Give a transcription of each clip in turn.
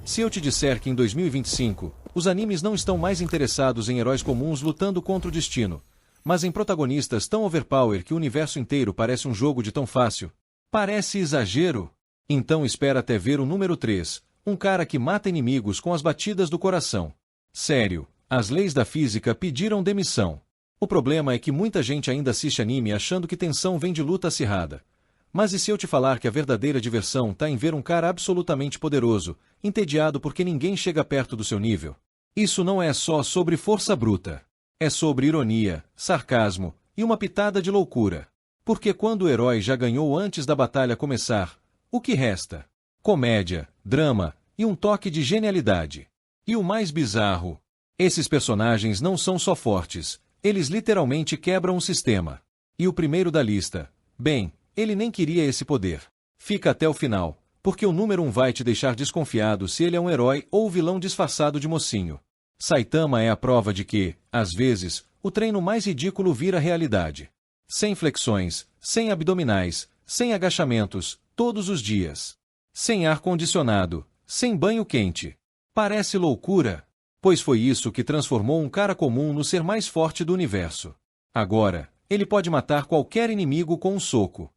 Se eu te disser que em 2025, os animes não estão mais interessados em heróis comuns lutando contra o destino, mas em protagonistas tão overpower que o universo inteiro parece um jogo de tão fácil, parece exagero? Então espera até ver o número 3, um cara que mata inimigos com as batidas do coração. Sério, as leis da física pediram demissão. O problema é que muita gente ainda assiste anime achando que tensão vem de luta acirrada. Mas e se eu te falar que a verdadeira diversão tá em ver um cara absolutamente poderoso, entediado porque ninguém chega perto do seu nível? Isso não é só sobre força bruta. É sobre ironia, sarcasmo e uma pitada de loucura. Porque quando o herói já ganhou antes da batalha começar, o que resta? Comédia, drama e um toque de genialidade. E o mais bizarro, esses personagens não são só fortes, eles literalmente quebram o sistema. E o primeiro da lista, bem, ele nem queria esse poder. Fica até o final, porque o número 1 vai te deixar desconfiado se ele é um herói ou vilão disfarçado de mocinho. Saitama é a prova de que, às vezes, o treino mais ridículo vira realidade. Sem flexões, sem abdominais, sem agachamentos, todos os dias. Sem ar-condicionado, sem banho quente. Parece loucura, pois foi isso que transformou um cara comum no ser mais forte do universo. Agora, ele pode matar qualquer inimigo com um soco.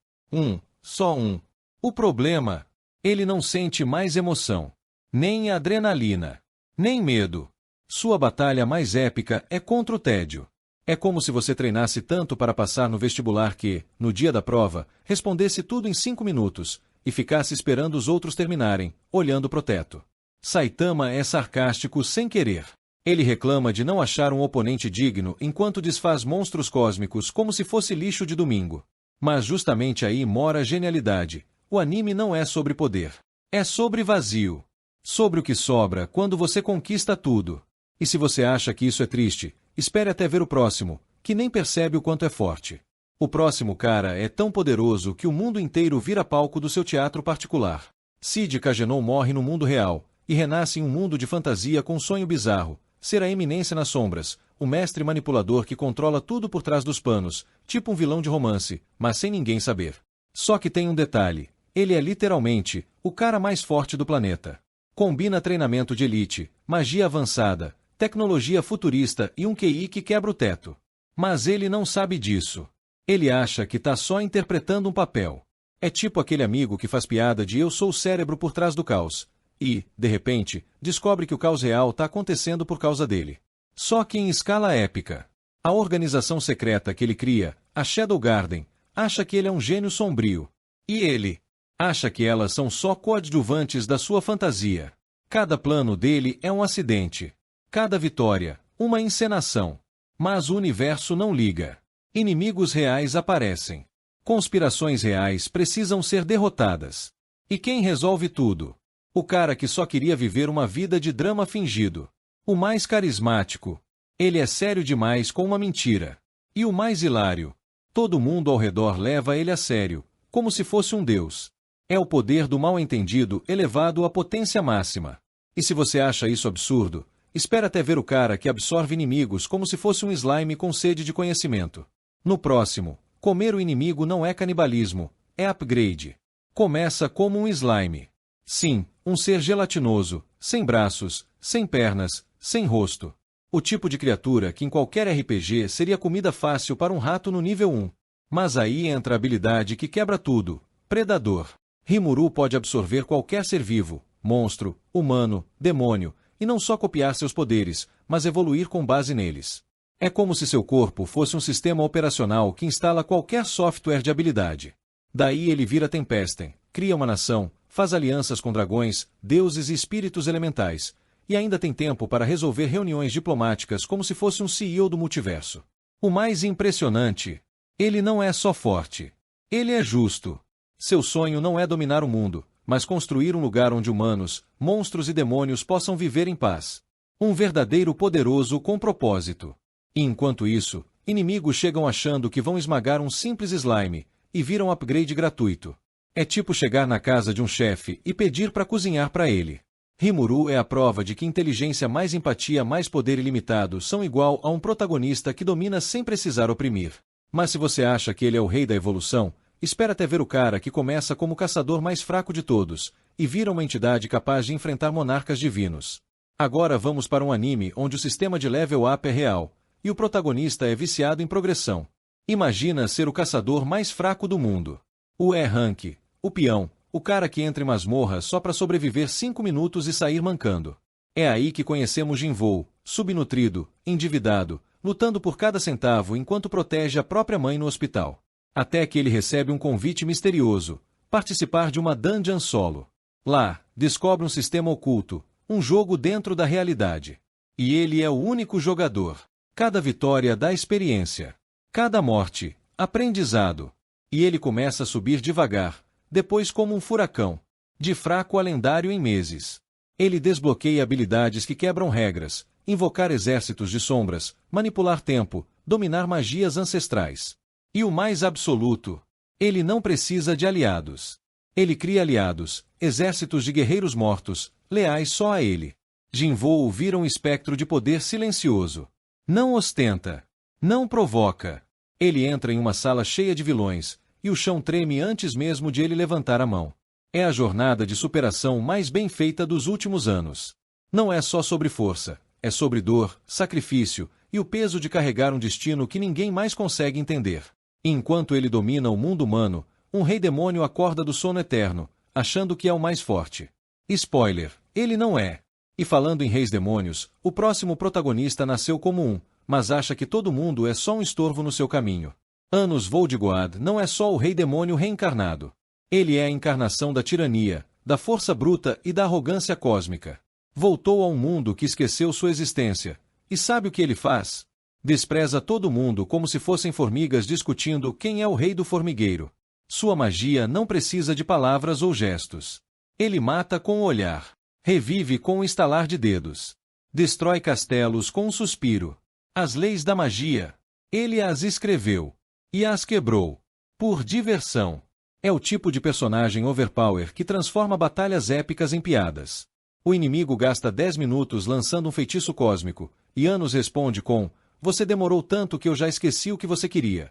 Só um. O problema, ele não sente mais emoção, nem adrenalina, nem medo. Sua batalha mais épica é contra o tédio. É como se você treinasse tanto para passar no vestibular que, no dia da prova, respondesse tudo em 5 minutos, e ficasse esperando os outros terminarem, olhando pro teto. Saitama é sarcástico sem querer. Ele reclama de não achar um oponente digno enquanto desfaz monstros cósmicos como se fosse lixo de domingo. Mas justamente aí mora a genialidade. O anime não é sobre poder. É sobre vazio. Sobre o que sobra quando você conquista tudo. E se você acha que isso é triste, espere até ver o próximo, que nem percebe o quanto é forte. O próximo cara é tão poderoso que o mundo inteiro vira palco do seu teatro particular. Cid Kagenou morre no mundo real, e renasce em um mundo de fantasia com um sonho bizarro, ser a eminência nas sombras, o mestre manipulador que controla tudo por trás dos panos, tipo um vilão de romance, mas sem ninguém saber. Só que tem um detalhe, ele é literalmente o cara mais forte do planeta. Combina treinamento de elite, magia avançada, tecnologia futurista e um QI que quebra o teto. Mas ele não sabe disso. Ele acha que tá só interpretando um papel. É tipo aquele amigo que faz piada de eu sou o cérebro por trás do caos. E, de repente, descobre que o caos real tá acontecendo por causa dele. Só que em escala épica. A organização secreta que ele cria, a Shadow Garden, acha que ele é um gênio sombrio. E ele acha que elas são só coadjuvantes da sua fantasia. Cada plano dele é um acidente. Cada vitória, uma encenação. Mas o universo não liga. Inimigos reais aparecem. Conspirações reais precisam ser derrotadas. E quem resolve tudo? O cara que só queria viver uma vida de drama fingido. O mais carismático. Ele é sério demais com uma mentira. E o mais hilário. Todo mundo ao redor leva ele a sério, como se fosse um deus. É o poder do mal-entendido elevado à potência máxima. E se você acha isso absurdo, espera até ver o cara que absorve inimigos como se fosse um slime com sede de conhecimento. No próximo, comer o inimigo não é canibalismo, é upgrade. Começa como um slime. Sim, um ser gelatinoso, sem braços, sem pernas, sem rosto. O tipo de criatura que em qualquer RPG seria comida fácil para um rato no nível 1. Mas aí entra a habilidade que quebra tudo, Predador. Rimuru pode absorver qualquer ser vivo, monstro, humano, demônio, e não só copiar seus poderes, mas evoluir com base neles. É como se seu corpo fosse um sistema operacional que instala qualquer software de habilidade. Daí ele vira Tempesten, cria uma nação, faz alianças com dragões, deuses e espíritos elementais, e ainda tem tempo para resolver reuniões diplomáticas como se fosse um CEO do multiverso. O mais impressionante, ele não é só forte. Ele é justo. Seu sonho não é dominar o mundo, mas construir um lugar onde humanos, monstros e demônios possam viver em paz. Um verdadeiro poderoso com propósito. E enquanto isso, inimigos chegam achando que vão esmagar um simples slime, e viram upgrade gratuito. É tipo chegar na casa de um chefe e pedir para cozinhar para ele. Rimuru é a prova de que inteligência mais empatia mais poder ilimitado são igual a um protagonista que domina sem precisar oprimir. Mas se você acha que ele é o rei da evolução, Espera até ver o cara que começa como o caçador mais fraco de todos, e vira uma entidade capaz de enfrentar monarcas divinos. Agora vamos para um anime onde o sistema de level up é real, e o protagonista é viciado em progressão. Imagina ser o caçador mais fraco do mundo. O E-Rank, o peão, o cara que entra em masmorra só para sobreviver 5 minutos e sair mancando. É aí que conhecemos Jinvou, subnutrido, endividado, lutando por cada centavo enquanto protege a própria mãe no hospital. Até que ele recebe um convite misterioso, participar de uma dungeon solo. Lá, descobre um sistema oculto, um jogo dentro da realidade. E ele é o único jogador. Cada vitória dá experiência. Cada morte, aprendizado. E ele começa a subir devagar, depois como um furacão. De fraco a lendário em meses. Ele desbloqueia habilidades que quebram regras, invocar exércitos de sombras, manipular tempo, dominar magias ancestrais. E o mais absoluto, ele não precisa de aliados. Ele cria aliados, exércitos de guerreiros mortos, leais só a ele. Jinvou vira um espectro de poder silencioso. Não ostenta. Não provoca. Ele entra em uma sala cheia de vilões, e o chão treme antes mesmo de ele levantar a mão. É a jornada de superação mais bem feita dos últimos anos. Não é só sobre força, é sobre dor, sacrifício, e o peso de carregar um destino que ninguém mais consegue entender. Enquanto ele domina o mundo humano, um rei demônio acorda do sono eterno, achando que é o mais forte. Spoiler, ele não é. E falando em reis demônios, o próximo protagonista nasceu como um, mas acha que todo mundo é só um estorvo no seu caminho. Anos Voldigoad não é só o rei demônio reencarnado. Ele é a encarnação da tirania, da força bruta e da arrogância cósmica. Voltou a um mundo que esqueceu sua existência. E sabe o que ele faz? Despreza todo mundo como se fossem formigas discutindo quem é o rei do formigueiro. Sua magia não precisa de palavras ou gestos. Ele mata com o olhar. Revive com o estalar de dedos. Destrói castelos com um suspiro. As leis da magia. Ele as escreveu. E as quebrou. Por diversão. É o tipo de personagem overpower que transforma batalhas épicas em piadas. O inimigo gasta 10 minutos lançando um feitiço cósmico, e Anos responde com: "Você demorou tanto que eu já esqueci o que você queria."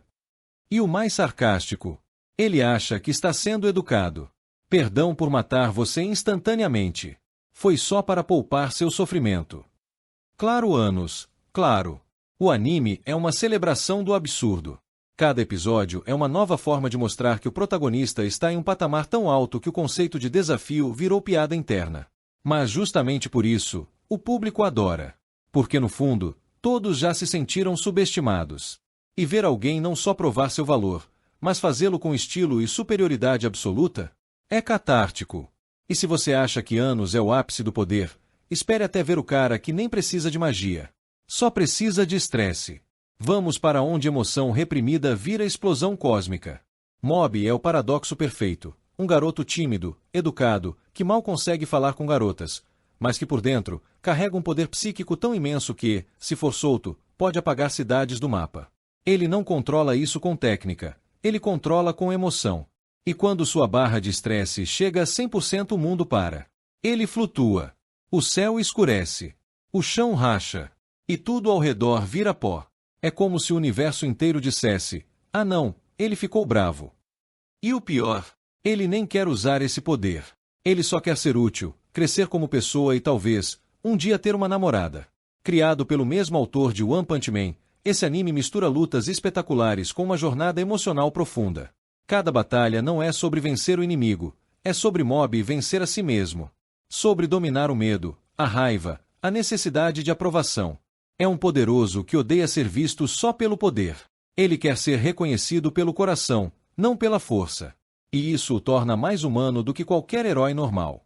E o mais sarcástico: ele acha que está sendo educado. Perdão por matar você instantaneamente. Foi só para poupar seu sofrimento. Claro, Anos, claro. O anime é uma celebração do absurdo. Cada episódio é uma nova forma de mostrar que o protagonista está em um patamar tão alto que o conceito de desafio virou piada interna. Mas justamente por isso, o público adora. Porque no fundo, todos já se sentiram subestimados. E ver alguém não só provar seu valor, mas fazê-lo com estilo e superioridade absoluta, é catártico. E se você acha que Anos é o ápice do poder, espere até ver o cara que nem precisa de magia. Só precisa de estresse. Vamos para onde emoção reprimida vira explosão cósmica. Mob é o paradoxo perfeito. Um garoto tímido, educado, que mal consegue falar com garotas, mas que por dentro carrega um poder psíquico tão imenso que, se for solto, pode apagar cidades do mapa. Ele não controla isso com técnica, ele controla com emoção. E quando sua barra de estresse chega a 100% o mundo para. Ele flutua. O céu escurece. O chão racha. E tudo ao redor vira pó. É como se o universo inteiro dissesse: "Ah não, ele ficou bravo." E o pior, ele nem quer usar esse poder. Ele só quer ser útil, crescer como pessoa e talvez, um dia ter uma namorada. Criado pelo mesmo autor de One Punch Man, esse anime mistura lutas espetaculares com uma jornada emocional profunda. Cada batalha não é sobre vencer o inimigo, é sobre Mob vencer a si mesmo. Sobre dominar o medo, a raiva, a necessidade de aprovação. É um poderoso que odeia ser visto só pelo poder. Ele quer ser reconhecido pelo coração, não pela força. E isso o torna mais humano do que qualquer herói normal.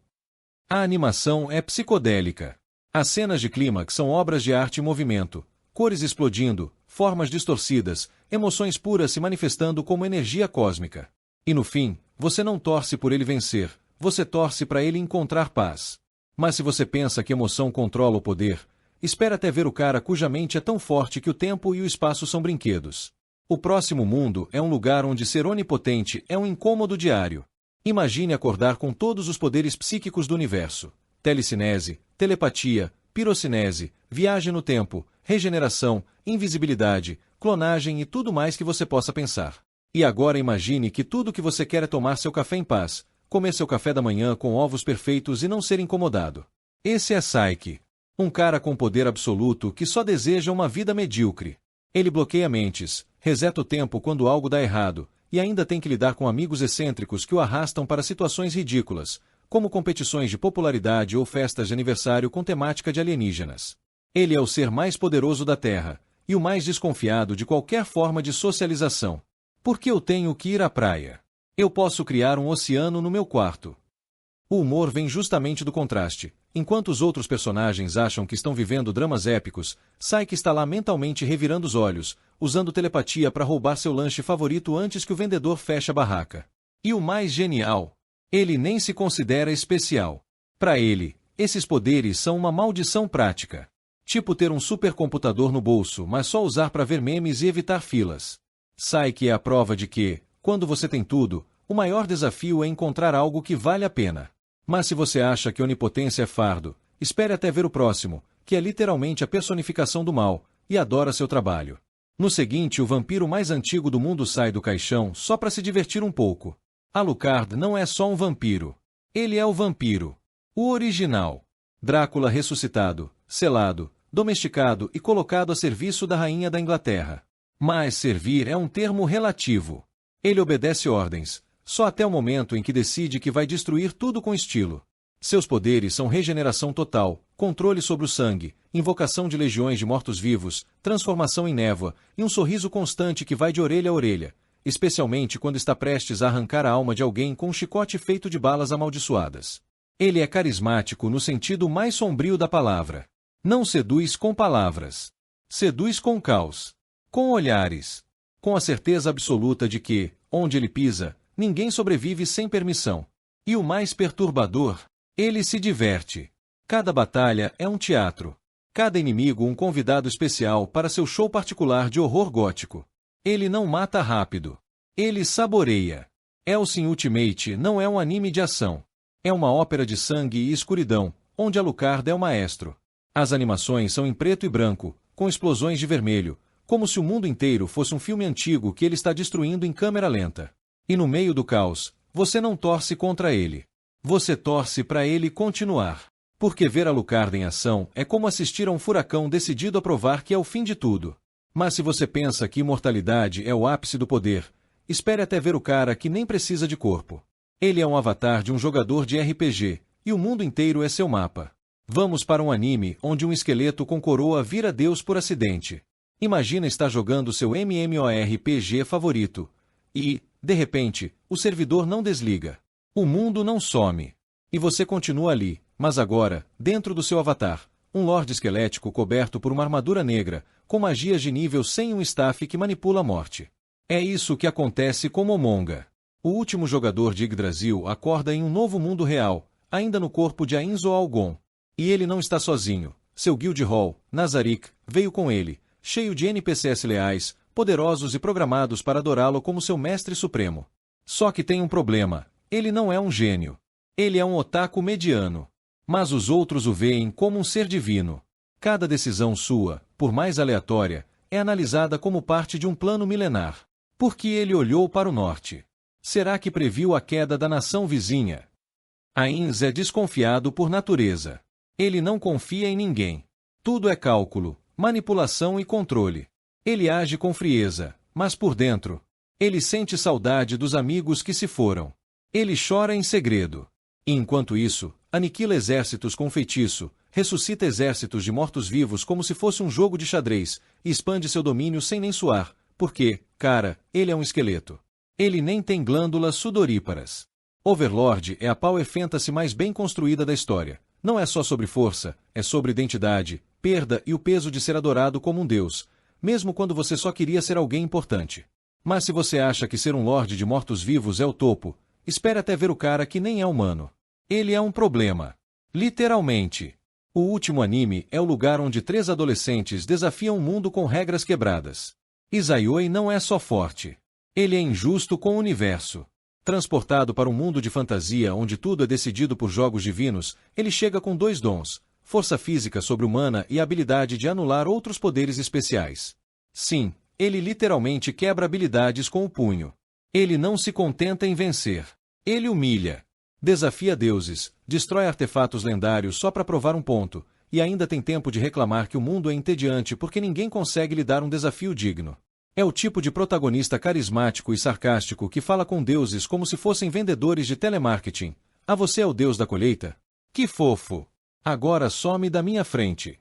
A animação é psicodélica. As cenas de clímax são obras de arte em movimento, cores explodindo, formas distorcidas, emoções puras se manifestando como energia cósmica. E no fim, você não torce por ele vencer, você torce para ele encontrar paz. Mas se você pensa que emoção controla o poder, espera até ver o cara cuja mente é tão forte que o tempo e o espaço são brinquedos. O próximo mundo é um lugar onde ser onipotente é um incômodo diário. Imagine acordar com todos os poderes psíquicos do universo. Telecinese, telepatia, pirocinese, viagem no tempo, regeneração, invisibilidade, clonagem e tudo mais que você possa pensar. E agora imagine que tudo que você quer é tomar seu café em paz, comer seu café da manhã com ovos perfeitos e não ser incomodado. Esse é Psyche. Um cara com poder absoluto que só deseja uma vida medíocre. Ele bloqueia mentes, reseta o tempo quando algo dá errado, e ainda tem que lidar com amigos excêntricos que o arrastam para situações ridículas, como competições de popularidade ou festas de aniversário com temática de alienígenas. Ele é o ser mais poderoso da Terra, e o mais desconfiado de qualquer forma de socialização. Por que eu tenho que ir à praia? Eu posso criar um oceano no meu quarto. O humor vem justamente do contraste. Enquanto os outros personagens acham que estão vivendo dramas épicos, Psyche está lá mentalmente revirando os olhos, usando telepatia para roubar seu lanche favorito antes que o vendedor feche a barraca. E o mais genial, ele nem se considera especial. Para ele, esses poderes são uma maldição prática. Tipo ter um supercomputador no bolso, mas só usar para ver memes e evitar filas. Psyche é a prova de que, quando você tem tudo, o maior desafio é encontrar algo que vale a pena. Mas se você acha que onipotência é fardo, espere até ver o próximo, que é literalmente a personificação do mal, e adora seu trabalho. No seguinte, o vampiro mais antigo do mundo sai do caixão só para se divertir um pouco. Alucard não é só um vampiro. Ele é o vampiro. O original. Drácula ressuscitado, selado, domesticado e colocado a serviço da rainha da Inglaterra. Mas servir é um termo relativo. Ele obedece ordens, só até o momento em que decide que vai destruir tudo com estilo. Seus poderes são regeneração total, controle sobre o sangue, invocação de legiões de mortos-vivos, transformação em névoa e um sorriso constante que vai de orelha a orelha, especialmente quando está prestes a arrancar a alma de alguém com um chicote feito de balas amaldiçoadas. Ele é carismático no sentido mais sombrio da palavra. Não seduz com palavras. Seduz com caos. Com olhares. Com a certeza absoluta de que, onde ele pisa, ninguém sobrevive sem permissão. E o mais perturbador, ele se diverte. Cada batalha é um teatro. Cada inimigo um convidado especial para seu show particular de horror gótico. Ele não mata rápido. Ele saboreia. Hellsing Ultimate não é um anime de ação. É uma ópera de sangue e escuridão, onde Alucard é o maestro. As animações são em preto e branco, com explosões de vermelho, como se o mundo inteiro fosse um filme antigo que ele está destruindo em câmera lenta. E no meio do caos, você não torce contra ele. Você torce para ele continuar. Porque ver Alucard em ação é como assistir a um furacão decidido a provar que é o fim de tudo. Mas se você pensa que imortalidade é o ápice do poder, espere até ver o cara que nem precisa de corpo. Ele é um avatar de um jogador de RPG, e o mundo inteiro é seu mapa. Vamos para um anime onde um esqueleto com coroa vira Deus por acidente. Imagina estar jogando seu MMORPG favorito. E, de repente, o servidor não desliga. O mundo não some. E você continua ali, mas agora, dentro do seu avatar, um lorde esquelético coberto por uma armadura negra, com magias de nível 100 e um staff que manipula a morte. É isso que acontece com Momonga. O último jogador de Yggdrasil acorda em um novo mundo real, ainda no corpo de Ainzo Algon. E ele não está sozinho. Seu guild hall, Nazarick, veio com ele, cheio de NPCs leais, poderosos e programados para adorá-lo como seu mestre supremo. Só que tem um problema. Ele não é um gênio. Ele é um otaku mediano. Mas os outros o veem como um ser divino. Cada decisão sua, por mais aleatória, é analisada como parte de um plano milenar. Porque ele olhou para o norte. Será que previu a queda da nação vizinha? Ainz é desconfiado por natureza. Ele não confia em ninguém. Tudo é cálculo, manipulação e controle. Ele age com frieza, mas por dentro, ele sente saudade dos amigos que se foram. Ele chora em segredo. E enquanto isso, aniquila exércitos com feitiço, ressuscita exércitos de mortos-vivos como se fosse um jogo de xadrez, e expande seu domínio sem nem suar, porque, cara, ele é um esqueleto. Ele nem tem glândulas sudoríparas. Overlord é a power fantasy mais bem construída da história. Não é só sobre força, é sobre identidade, perda e o peso de ser adorado como um deus, mesmo quando você só queria ser alguém importante. Mas se você acha que ser um lorde de mortos-vivos é o topo, espere até ver o cara que nem é humano. Ele é um problema. Literalmente. O último anime é o lugar onde 3 adolescentes desafiam o mundo com regras quebradas. Izayoi não é só forte. Ele é injusto com o universo. Transportado para um mundo de fantasia onde tudo é decidido por jogos divinos, ele chega com 2 dons, força física sobre-humana e a habilidade de anular outros poderes especiais. Sim, ele literalmente quebra habilidades com o punho. Ele não se contenta em vencer. Ele humilha. Desafia deuses, destrói artefatos lendários só para provar um ponto, e ainda tem tempo de reclamar que o mundo é entediante porque ninguém consegue lhe dar um desafio digno. É o tipo de protagonista carismático e sarcástico que fala com deuses como se fossem vendedores de telemarketing. Ah, você é o deus da colheita? Que fofo! Agora some da minha frente.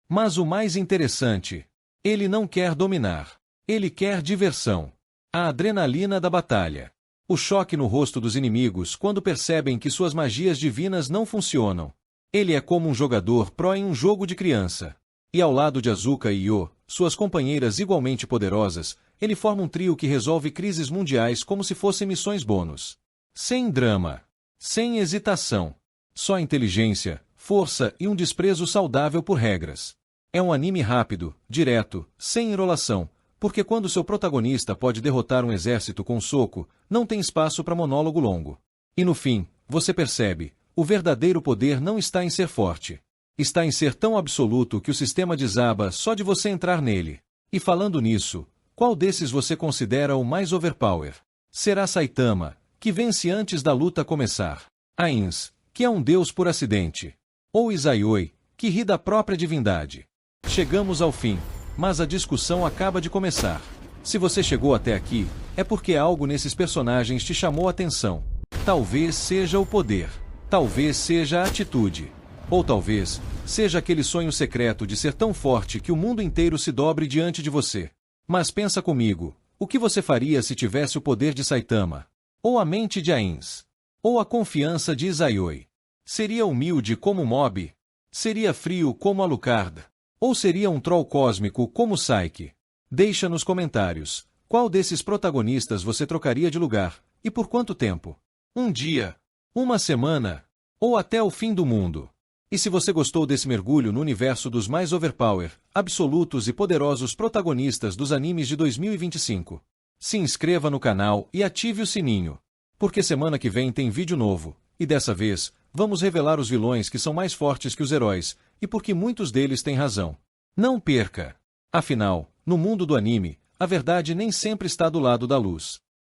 Mas o mais interessante, ele não quer dominar. Ele quer diversão. A adrenalina da batalha. O choque no rosto dos inimigos quando percebem que suas magias divinas não funcionam. Ele é como um jogador pró em um jogo de criança. E ao lado de Azuka e Io, suas companheiras igualmente poderosas, ele forma um trio que resolve crises mundiais como se fossem missões bônus. Sem drama. Sem hesitação. Só inteligência, força e um desprezo saudável por regras. É um anime rápido, direto, sem enrolação, porque quando seu protagonista pode derrotar um exército com um soco, não tem espaço para monólogo longo. E no fim, você percebe, o verdadeiro poder não está em ser forte. Está em ser tão absoluto que o sistema desaba só de você entrar nele. E falando nisso, qual desses você considera o mais overpower? Será Saitama, que vence antes da luta começar? Ainz, que é um deus por acidente? Ou Izayoi, que ri da própria divindade? Chegamos ao fim, mas a discussão acaba de começar. Se você chegou até aqui, é porque algo nesses personagens te chamou a atenção. Talvez seja o poder. Talvez seja a atitude. Ou talvez seja aquele sonho secreto de ser tão forte que o mundo inteiro se dobre diante de você. Mas pensa comigo, o que você faria se tivesse o poder de Saitama? Ou a mente de Ainz? Ou a confiança de Izayoi? Seria humilde como Mob? Seria frio como Alucard? Ou seria um troll cósmico como Saiki? Deixa nos comentários, qual desses protagonistas você trocaria de lugar, e por quanto tempo? Um dia? Uma semana? Ou até o fim do mundo? E se você gostou desse mergulho no universo dos mais overpower, absolutos e poderosos protagonistas dos animes de 2025, se inscreva no canal e ative o sininho. Porque semana que vem tem vídeo novo, e dessa vez, vamos revelar os vilões que são mais fortes que os heróis, e porque muitos deles têm razão. Não perca! Afinal, no mundo do anime, a verdade nem sempre está do lado da luz.